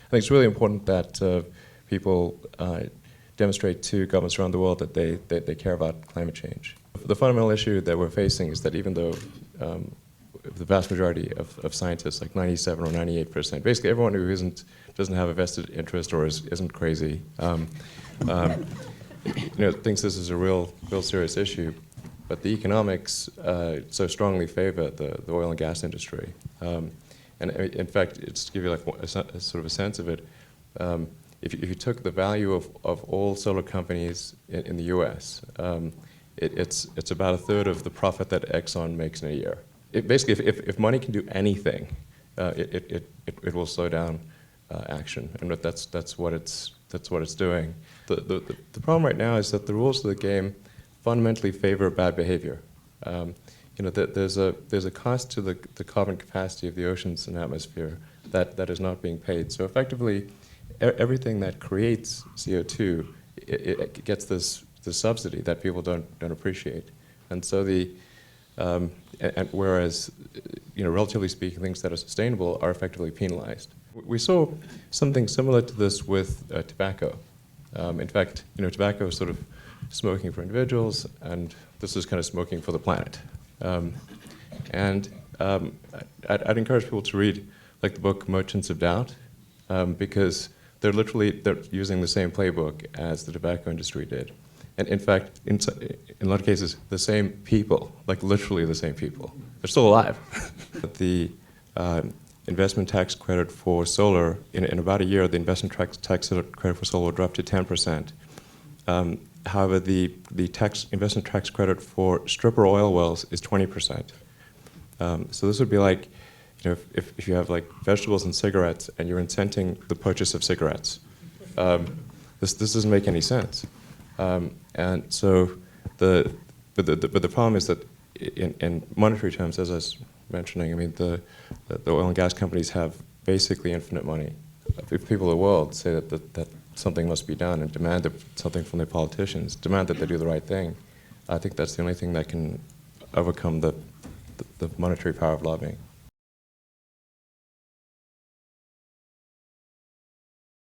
I think it's really important that people demonstrate to governments around the world that they care about climate change. The fundamental issue that we're facing is that even though the vast majority of scientists, like 97 or 98%, basically everyone who doesn't have a vested interest or isn't crazy, thinks this is a real serious issue. But the economics so strongly favor the oil and gas industry. And in fact, it's to give you like a sort of a sense of it, if you took the value of all solar companies in the U.S., it's about a third of the profit that Exxon makes in a year. Basically, if money can do anything, it will slow down action, and that's what it's doing. The problem right now is that the rules of the game fundamentally favor bad behavior. There's a cost to the carbon capacity of the oceans and atmosphere that is not being paid. So effectively, everything that creates CO2, it gets this subsidy that people don't appreciate. And so whereas relatively speaking, things that are sustainable are effectively penalized. We saw something similar to this with tobacco. In fact, tobacco is sort of smoking for individuals, and this is kind of smoking for the planet. I'd encourage people to read like the book Merchants of Doubt, because they're using the same playbook as the tobacco industry did. And in fact, in a lot of cases, the same people, like literally the same people. They're still alive. The investment tax credit for solar, in about a year, the investment tax credit for solar will drop to 10%. However, the investment tax credit for stripper oil wells is 20%. So this would be like, if you have like vegetables and cigarettes, and you're incenting the purchase of cigarettes. This doesn't make any sense. And so but the problem is that in monetary terms, as I was mentioning, I mean the oil and gas companies have basically infinite money. If people in the world say that something must be done and demand something from their politicians, demand that they do the right thing, I think that's the only thing that can overcome the monetary power of lobbying.